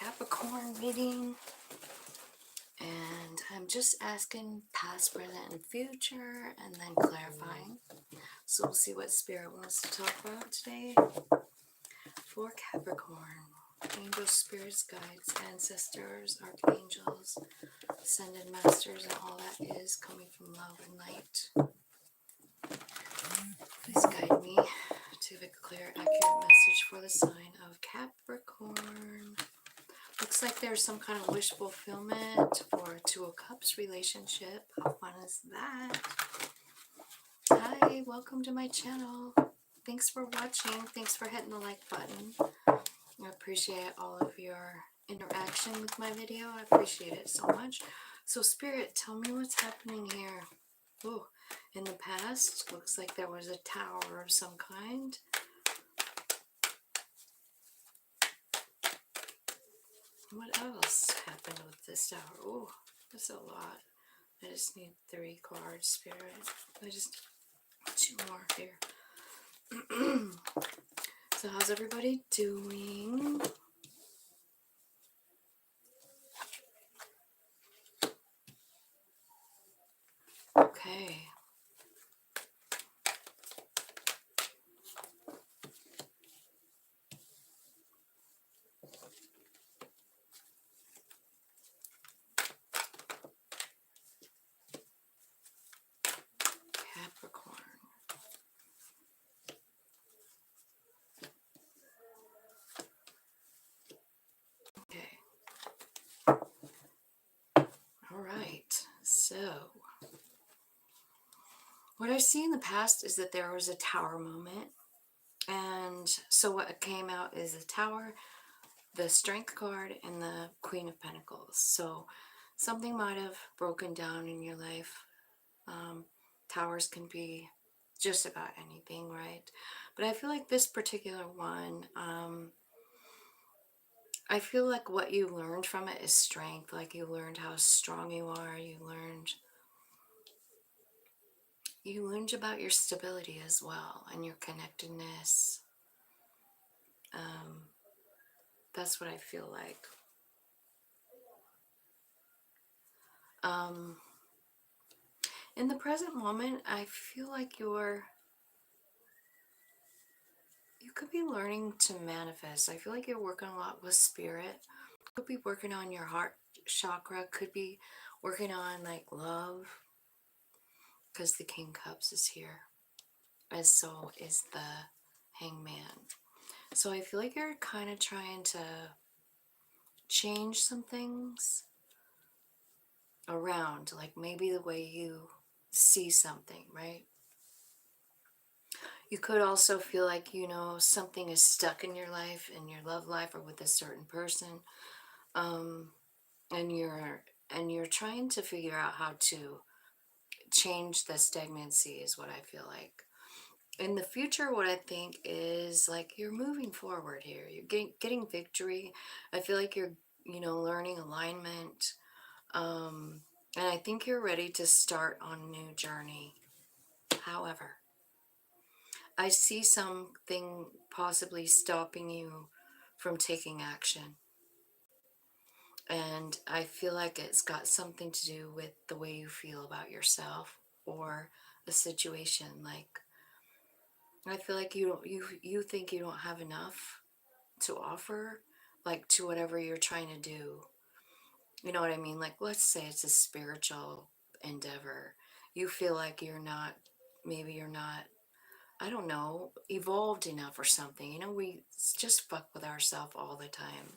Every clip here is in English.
Capricorn reading, and I'm just asking past, present, and future, and then clarifying. So we'll see what Spirit wants to talk about today for Capricorn. Angels, spirits, guides, ancestors, archangels, ascended masters, and all that is coming from love and light. Please guide me to have a clear, accurate message for the sign of Capricorn. Looks like there's some kind of wish fulfillment for a Two of Cups relationship. How fun is that? Hi, welcome to my channel. Thanks for watching. Thanks for hitting the like button. I appreciate all of your interaction with my video. I appreciate it so much. So Spirit, tell me what's happening here. Oh, in the past, looks like there was a tower of some kind. What else happened with this tower? Oh, that's a lot. I just need 3 cards, Spirit. I just need 2 more here. So how's everybody doing? Okay. Capricorn. Okay. All right. So what I see in the past is that there was a tower moment. And so what came out is the tower, the strength card, and the Queen of Pentacles. So something might have broken down in your life. Towers can be just about anything, right? But I feel like this particular one, I feel like what you learned from it is strength. Like you learned how strong you are. You learned about your stability as well and your connectedness. That's what I feel like. In the present moment, I feel like you could be learning to manifest. I feel like you're working a lot with spirit. Could be working on your heart chakra. Could be working on like love, because the King Cups is here, as so is the Hangman. So I feel like you're kind of trying to change some things around, like maybe the way you see something, right? You could also feel like, something is stuck in your life, in your love life, or with a certain person, and you're trying to figure out how to change the stagnancy is what I feel like. In the future, what I think is like you're moving forward here. You're getting victory. I feel like you're, learning alignment. And I think you're ready to start on a new journey. However, I see something possibly stopping you from taking action. And I feel like it's got something to do with the way you feel about yourself or a situation. Like, I feel like you think you don't have enough to offer, like, to whatever you're trying to do. You know what I mean? Like, let's say it's a spiritual endeavor. You feel like maybe you're not, I don't know, evolved enough or something. We just fuck with ourselves all the time.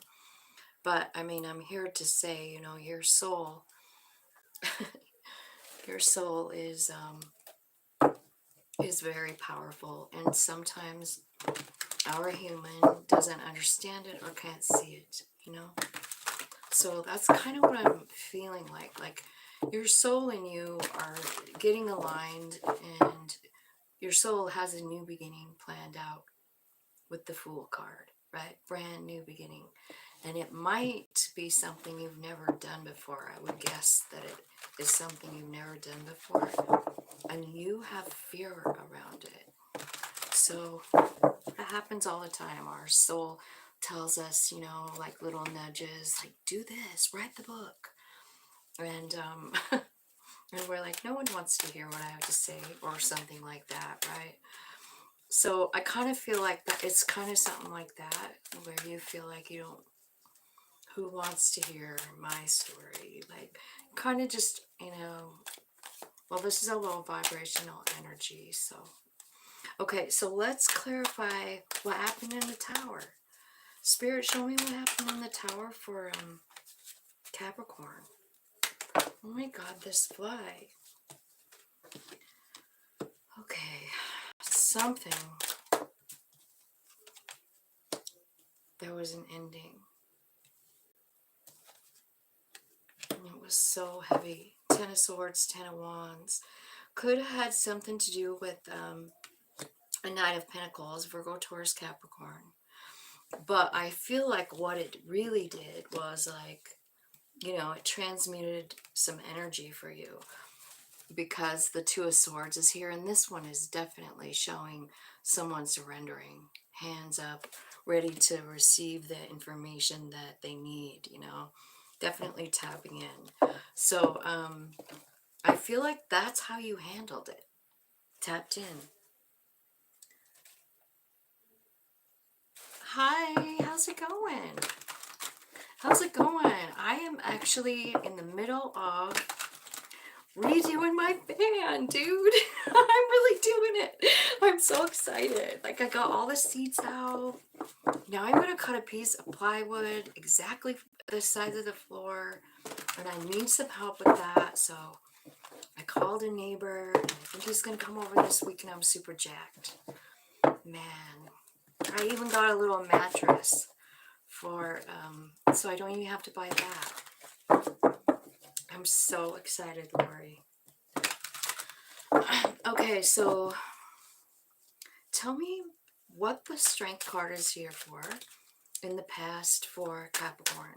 But I mean, I'm here to say, your soul, your soul is very powerful, and sometimes our human doesn't understand it or can't see it, So that's kind of what I'm feeling like. Like your soul and you are getting aligned, and your soul has a new beginning planned out with the Fool card, right? Brand new beginning. And it might be something you've never done before. I would guess that it is something you've never done before. And you have fear around it. So that happens all the time. Our soul tells us, you know, like little nudges, like do this, write the book. And and we're like, no one wants to hear what I have to say or something like that, right? So I kind of feel like that it's kind of something like that, where you feel like you don't, who wants to hear my story? Like, kind of just, you know, well, this is a low vibrational energy. So, okay, so let's clarify what happened in the tower. Spirit, show me what happened in the tower for Capricorn. Oh my God, this fly. Okay, something. There was an ending. And it was so heavy. Ten of Swords, Ten of Wands. Could have had something to do with a Knight of Pentacles, Virgo, Taurus, Capricorn. But I feel like what it really did was, like, you know, it transmuted some energy for you, because the Two of Swords is here, and this one is definitely showing someone surrendering, hands up, ready to receive the information that they need, you know, definitely tapping in. So I feel like that's how you handled it, tapped in. Hi, how's it going? How's it going? I am actually in the middle of redoing my fan, dude. I'm really doing it. I'm so excited. Like, I got all the seats out. Now I'm gonna cut a piece of plywood exactly the size of the floor, and I need some help with that. So I called a neighbor, and I think he's gonna come over this week, and I'm super jacked. Man, I even got a little mattress for so I don't even have to buy that. I'm so excited, Lori. Okay, so tell me what the Strength card is here for in the past for Capricorn.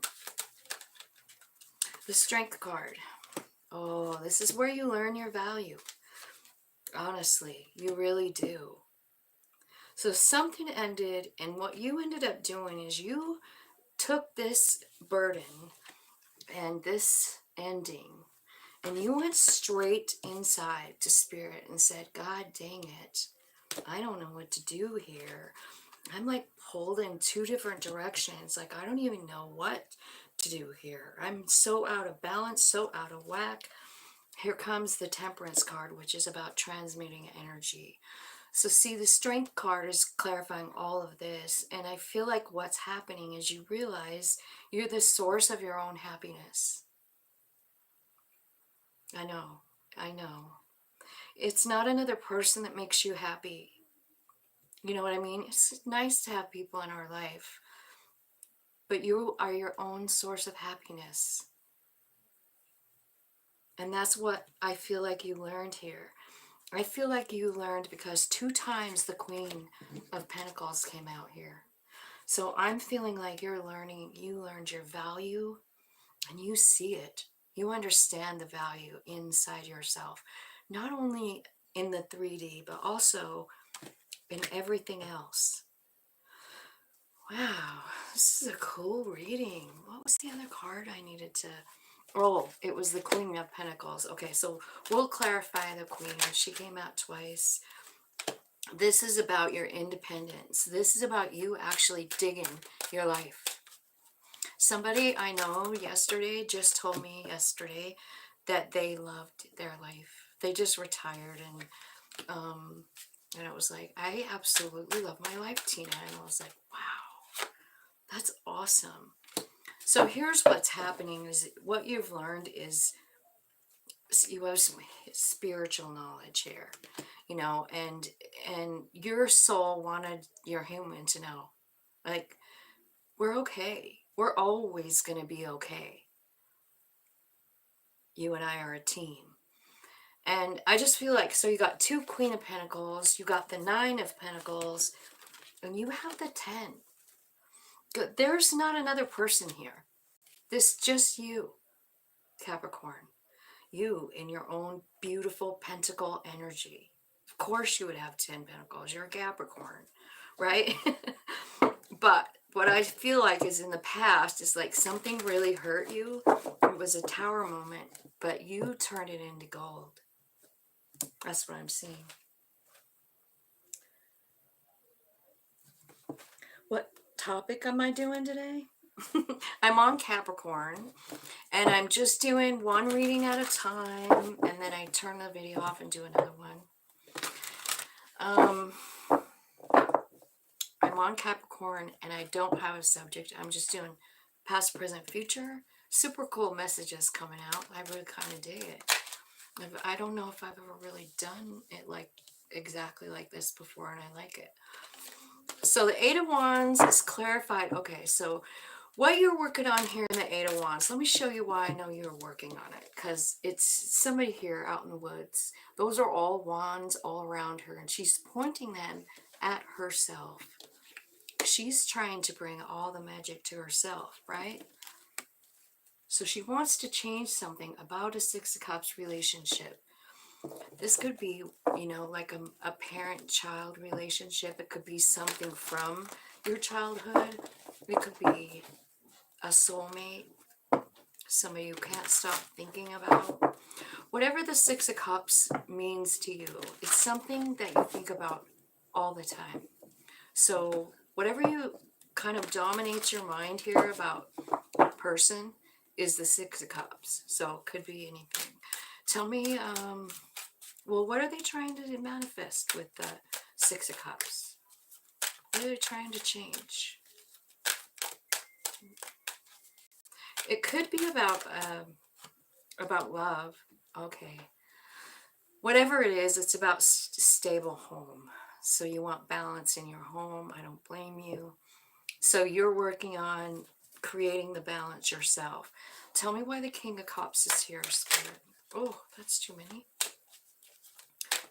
The Strength card. Oh, this is where you learn your value. Honestly, you really do. So something ended, and what you ended up doing is you took this burden and this ending, and you went straight inside to Spirit and said, God dang it, I don't know what to do here. I'm like pulled in two different directions. Like, I don't even know what to do here. I'm so out of balance, so out of whack. Here comes the Temperance card, which is about transmuting energy. So see, the Strength card is clarifying all of this. And I feel like what's happening is you realize you're the source of your own happiness. I know. I know. It's not another person that makes you happy. You know what I mean? It's nice to have people in our life, but you are your own source of happiness. And that's what I feel like you learned here. I feel like you learned because 2 times the Queen of Pentacles came out here. So I'm feeling like you're learning, you learned your value, and you see it. You understand the value inside yourself, not only in the 3D, but also in everything else. Wow, this is a cool reading. What was the other card I needed to... Oh, it was the Queen of Pentacles. Okay, so we'll clarify the Queen. She came out twice. This is about your independence. This is about you actually digging your life. Somebody I know yesterday just told me yesterday that they loved their life. They just retired, and it was like, I absolutely love my life, Tina. And I was like, wow, that's awesome. So here's what's happening is what you've learned is you have some spiritual knowledge here, you know, and your soul wanted your human to know, like, we're okay. We're always going to be okay. You and I are a team. And I just feel like, so you got 2 Queen of Pentacles, you got the 9 of Pentacles, and you have the 10. There's not another person here. This just you, Capricorn. You in your own beautiful pentacle energy. Of course you would have 10 Pentacles. You're a Capricorn, right? But what I feel like is in the past is like something really hurt you. It was a tower moment, but you turned it into gold. That's what I'm seeing. What topic am I doing today? I'm on Capricorn, and I'm just doing one reading at a time, and then I turn the video off and do another one. I'm on Capricorn, and I don't have a subject. I'm just doing past, present, future. Super cool messages coming out. I really kind of dig it. I don't know if I've ever really done it like exactly like this before, and I like it. So the Eight of Wands is clarified. Okay, so what you're working on here in the Eight of Wands, let me show you why I know you're working on it. Because it's somebody here out in the woods. Those are all wands all around her, and she's pointing them at herself. She's trying to bring all the magic to herself, right? So she wants to change something about a Six of Cups relationship. This could be, you know, like a parent-child relationship. It could be something from your childhood. It could be a soulmate, somebody you can't stop thinking about. Whatever the Six of Cups means to you, it's something that you think about all the time. So whatever you kind of dominates your mind here about a person is the Six of Cups. So it could be anything. Tell me, well, what are they trying to manifest with the Six of Cups? What are they trying to change? It could be about love. Okay. Whatever it is, it's about stable home. So you want balance in your home. I don't blame you. So you're working on creating the balance yourself. Tell me why the King of Cups is here, Spirit. Oh, that's too many.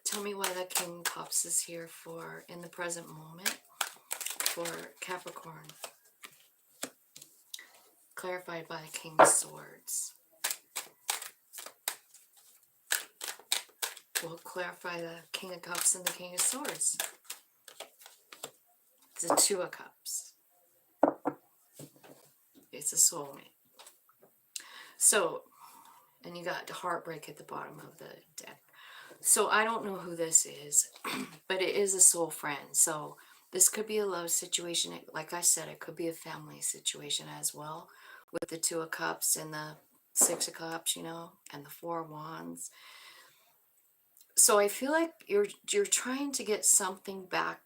Tell me why the King of Cups is here for in the present moment for Capricorn. Clarified by the King of Swords. We'll clarify the King of Cups and the King of Swords. It's the Two of Cups. It's a soulmate. So, and you got heartbreak at the bottom of the deck. So I don't know who this is, but it is a soul friend. So this could be a love situation. Like I said, it could be a family situation as well, with the Two of Cups and the Six of Cups, you know, and the Four of Wands. So I feel like you're trying to get something back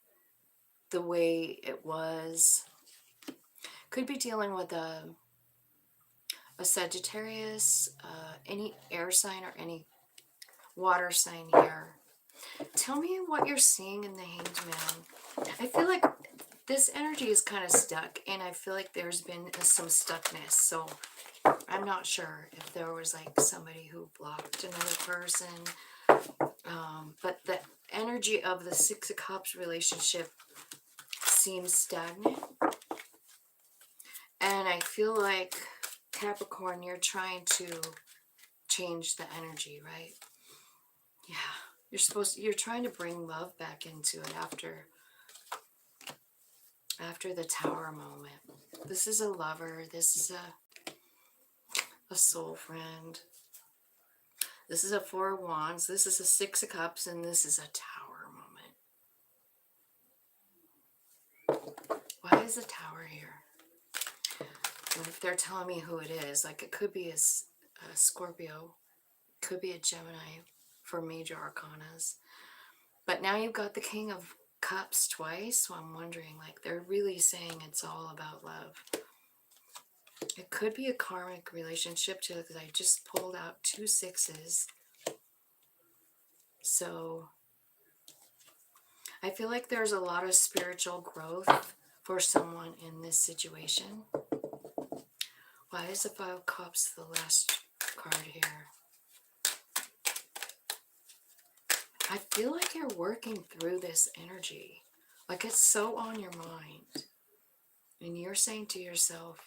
the way it was. Could be dealing with a Sagittarius, any air sign or any water sign here. Tell me what you're seeing in the Hanged Man. I feel like this energy is kind of stuck, and I feel like there's been some stuckness. So I'm not sure if there was like somebody who blocked another person. But the energy of the Six of Cups relationship seems stagnant. And I feel like, Capricorn, you're trying to change the energy, right? Yeah. You're trying to bring love back into it after the Tower moment. This is a lover. This is a soul friend. This is a Four of Wands. This is a Six of Cups, and this is a Tower moment. Why is the Tower here? And if they're telling me who it is, like it could be a Scorpio, could be a Gemini for major arcanas. But now you've got the King of Cups twice, so I'm wondering, like, they're really saying it's all about love. It could be a karmic relationship too, because I just pulled out two sixes. So I feel like there's a lot of spiritual growth for someone in this situation. Why is the Five of Cups the last card here? I feel like you're working through this energy. Like it's so on your mind. And you're saying to yourself,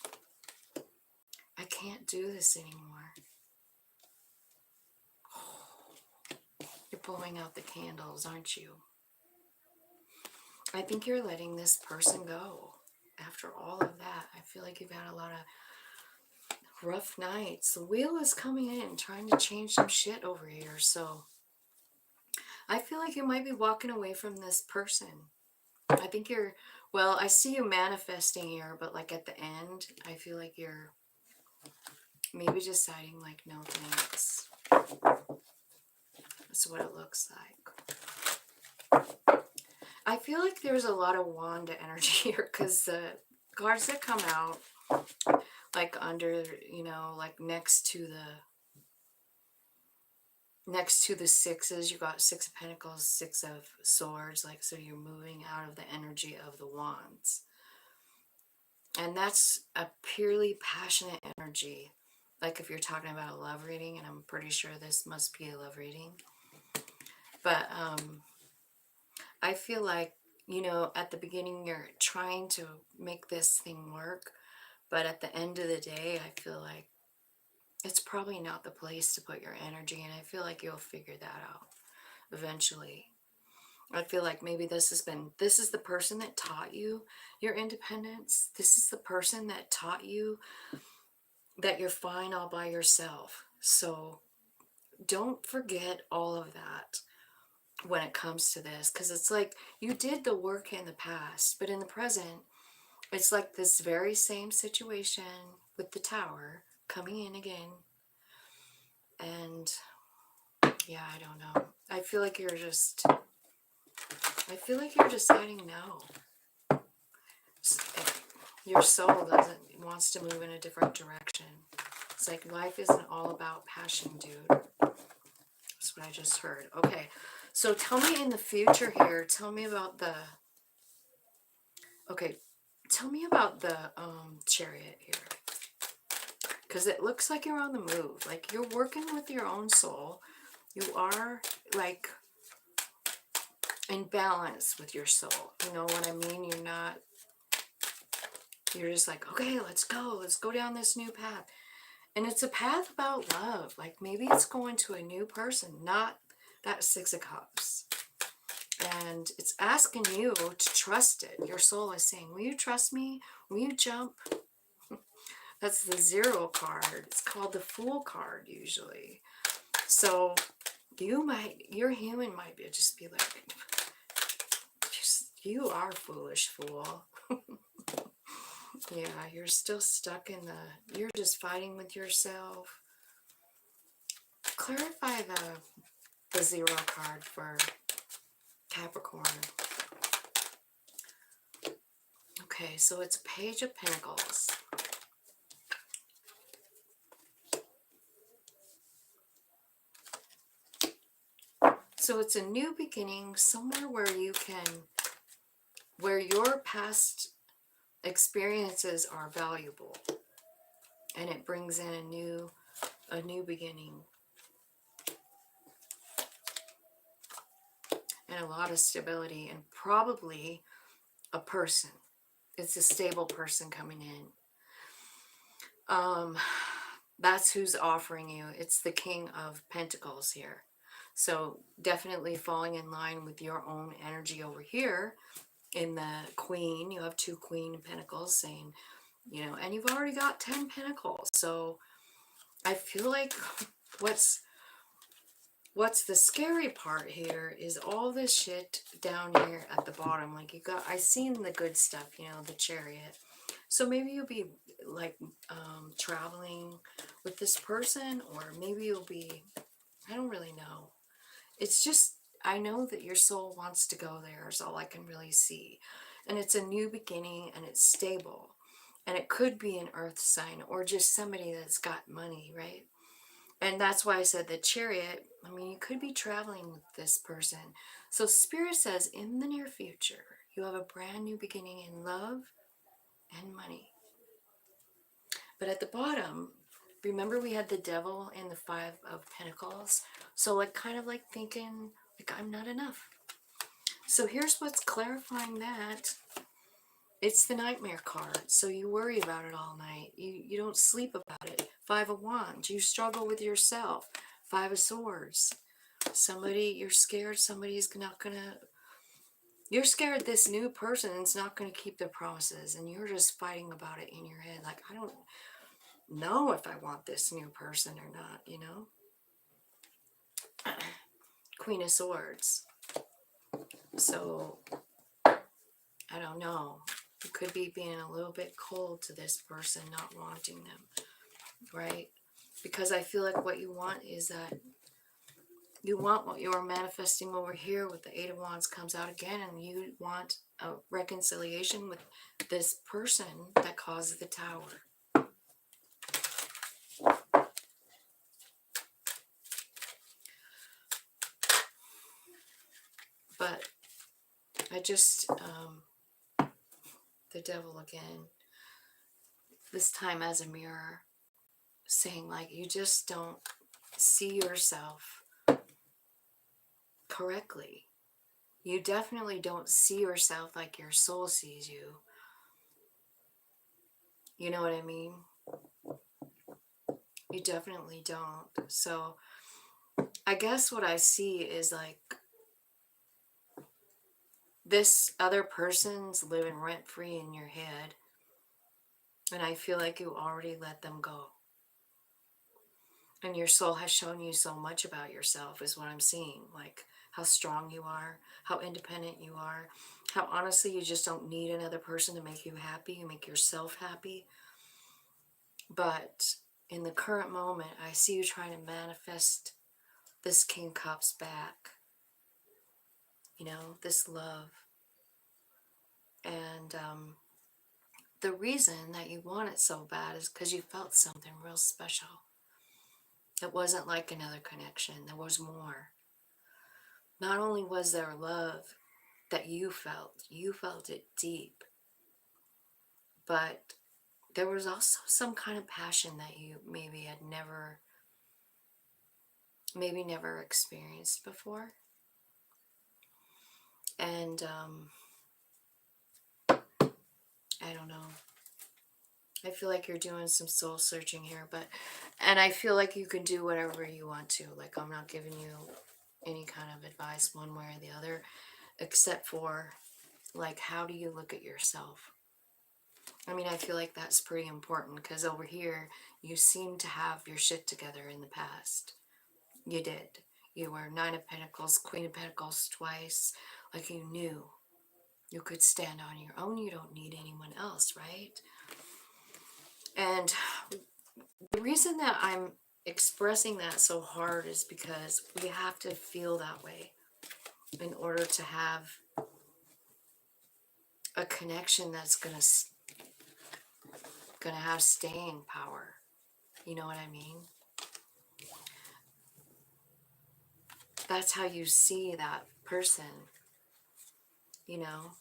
I can't do this anymore. You're blowing out the candles, aren't you? I think you're letting this person go. after all of that, I feel like you've had a lot of rough nights. The wheel is coming in, trying to change some shit over here. So I feel like you might be walking away from this person. I think you're, well, I see you manifesting here, but like at the end, I feel like you're maybe deciding like, no thanks. That's what it looks like. I feel like there's a lot of Wanda energy here because the cards that come out, like under, you know, like next to the sixes, you got Six of Pentacles, Six of Swords, like, so you're moving out of the energy of the wands. And that's a purely passionate energy. Like if you're talking about a love reading, and I'm pretty sure this must be a love reading. But I feel like, you know, at the beginning you're trying to make this thing work. But at the end of the day, I feel like it's probably not the place to put your energy. And I feel like you'll figure that out eventually. I feel like maybe this is the person that taught you your independence. This is the person that taught you that you're fine all by yourself. So don't forget all of that when it comes to this, because it's like you did the work in the past, but in the present, it's like this very same situation with the tower coming in again. And yeah, I don't know. I feel like you're deciding no. Your soul wants to move in a different direction. It's like life isn't all about passion, dude. That's what I just heard. Okay, so tell me in the future here. Tell me about the. Okay, tell me about the Chariot here, because it looks like you're on the move. Like you're working with your own soul. You are like in balance with your soul. You know what I mean? You're just like, okay, let's go down this new path. And it's a path about love. Like maybe it's going to a new person, not that Six of Cups. And it's asking you to trust it. Your soul is saying, will you trust me? Will you jump? That's the Zero card. It's called the Fool card usually. So your human might just be like, you are foolish, fool. Yeah, you're still stuck in you're just fighting with yourself. Clarify the Zero card for Capricorn. Okay, so it's a Page of Pentacles. So it's a new beginning, somewhere where your past experiences are valuable, and it brings in a new beginning and a lot of stability, and probably a person. It's a stable person coming in. That's who's offering you. It's the King of Pentacles here. So definitely falling in line with your own energy over here. In the Queen, you have two Queen of Pentacles saying, you know, and you've already got 10 Pentacles. So I feel like what's the scary part here is all this shit down here at the bottom. Like I seen the good stuff, you know, the Chariot. So maybe you'll be like traveling with this person, or maybe you'll be, I don't really know. It's just, I know that your soul wants to go there is all I can really see. And it's a new beginning, and it's stable. And it could be an earth sign or just somebody that's got money, right? And that's why I said the Chariot. I mean, you could be traveling with this person. So Spirit says in the near future, you have a brand new beginning in love and money. But at the bottom, remember we had the Devil and the Five of Pentacles? So like kind of like thinking, like, I'm not enough. So here's what's clarifying that. It's the Nightmare card. So you worry about it all night. You don't sleep about it. Five of Wands. You struggle with yourself. Five of Swords. You're scared somebody's not gonna You're scared this new person is not going to keep their promises, and you're just fighting about it in your head. Like, I don't know if I want this new person or not, you know? Queen of Swords. So, I don't know. You could be being a little bit cold to this person, not wanting them, right? Because I feel like what you want is that you want what you're manifesting over here with the Eight of Wands comes out again, and you want a reconciliation with this person that caused the Tower. But I just, the Devil again, this time as a mirror, saying like you just don't see yourself correctly. You definitely don't see yourself like your soul sees you. You know what I mean? You definitely don't. So I guess what I see is like this other person's living rent free in your head. And I feel like you already let them go. And your soul has shown you so much about yourself is what I'm seeing. Like how strong you are, how independent you are, how honestly you just don't need another person to make you happy. You make yourself happy. But in the current moment, I see you trying to manifest this King Cups back. You know, this love. And the reason that you want it so bad is because you felt something real special. It wasn't like another connection. There was more. Not only was there love that you felt it deep, but there was also some kind of passion that you maybe had never experienced before. And I don't know. I feel like you're doing some soul searching here, and I feel like you can do whatever you want to. Like, I'm not giving you any kind of advice one way or the other, except for, like, how do you look at yourself? I mean, I feel like that's pretty important because over here, you seem to have your shit together in the past. You did. You were Nine of Pentacles, Queen of Pentacles twice. Like, you knew you could stand on your own. You don't need anyone else, right? And the reason that I'm expressing that so hard is because we have to feel that way in order to have a connection that's gonna have staying power. You know what I mean? That's how you see that person, you know?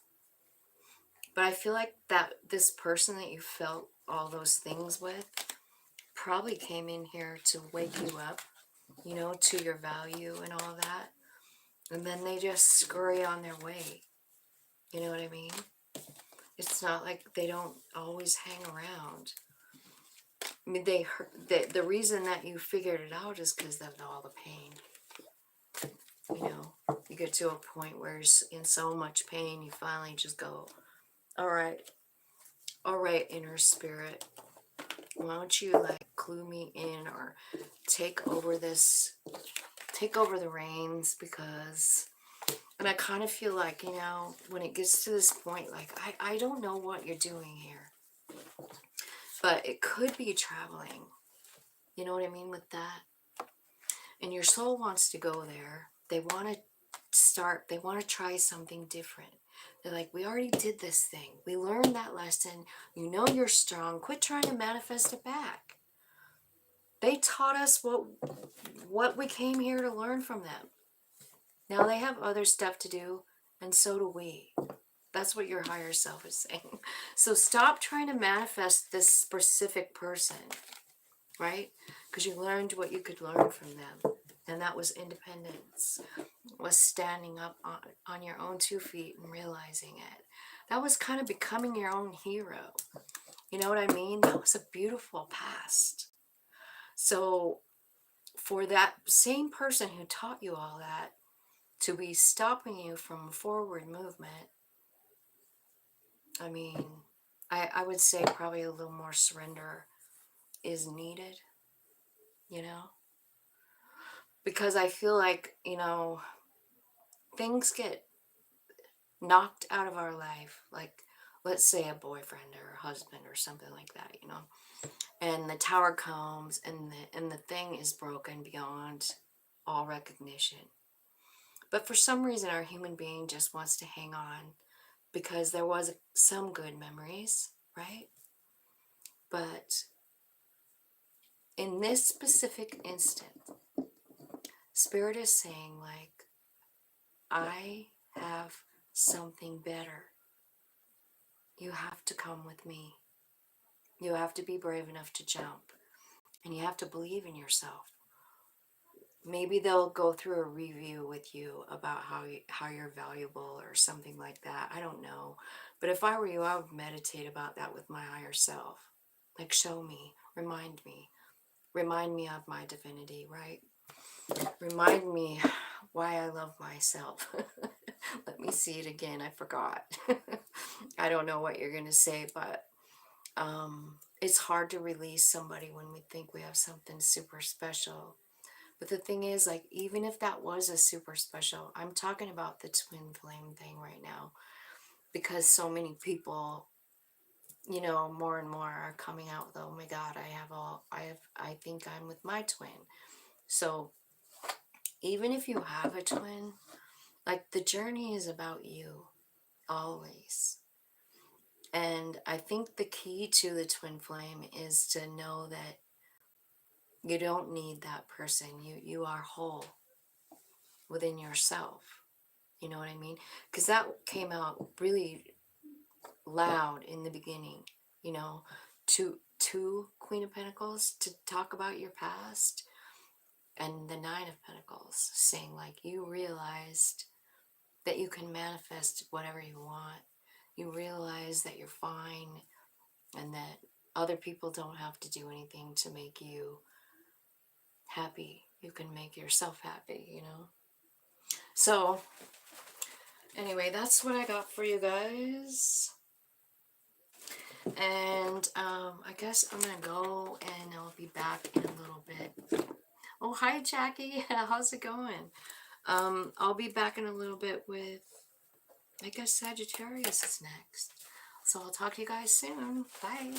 But I feel like that this person that you felt all those things with probably came in here to wake you up, you know, to your value and all that. And then they just scurry on their way. You know what I mean? It's not like they don't always hang around. I mean, the reason that you figured it out is because of all the pain. You know, you get to a point where you're in so much pain, you finally just go, all right, inner spirit, why don't you like clue me in or take over the reins, because, and I kind of feel like, you know, when it gets to this point, like, I don't know what you're doing here, but it could be traveling. You know what I mean with that? And your soul wants to go there. They want to try something different. They're like, we already did this thing. We learned that lesson. You know you're strong. Quit trying to manifest it back. They taught us what we came here to learn from them. Now they have other stuff to do, and so do we. That's what your higher self is saying. So stop trying to manifest this specific person, right? Because you learned what you could learn from them. And that was independence, was standing up on your own 2 feet and realizing it. That was kind of becoming your own hero. You know what I mean? That was a beautiful past. So for that same person who taught you all that, to be stopping you from forward movement. I mean, I would say probably a little more surrender is needed, you know? Because I feel like, things get knocked out of our life. Like, let's say a boyfriend or a husband or something like that. And the tower comes and the thing is broken beyond all recognition. But for some reason, our human being just wants to hang on because there was some good memories, right? But in this specific instant, Spirit is saying, like, I have something better. You have to come with me. You have to be brave enough to jump. And you have to believe in yourself. Maybe they'll go through a review with you about how you're valuable or something like that. I don't know. But if I were you, I would meditate about that with my higher self. Like, show me, remind me of my divinity, right? Remind me why I love myself. Let me see it again. I forgot. I don't know what you're going to say, but it's hard to release somebody when we think we have something super special. But the thing is, like, even if that was a super special, I'm talking about the twin flame thing right now because so many people, more and more are coming out with, oh my God, I think I'm with my twin. So even if you have a twin, like, the journey is about you always. And I think the key to the twin flame is to know that you don't need that person. You are whole within yourself. You know what I mean? Because that came out really loud in the beginning, you know, to Queen of Pentacles to talk about your past, and the Nine of Pentacles saying, like, you realized that you can manifest whatever you want. You realize that you're fine and that other people don't have to do anything to make you happy. You can make yourself happy. So, anyway, that's what I got for you guys. And I guess I'm going to go and I'll be back in a little bit. Oh, hi, Jackie. How's it going? I'll be back in a little bit with, I guess, Sagittarius is next. So I'll talk to you guys soon. Bye.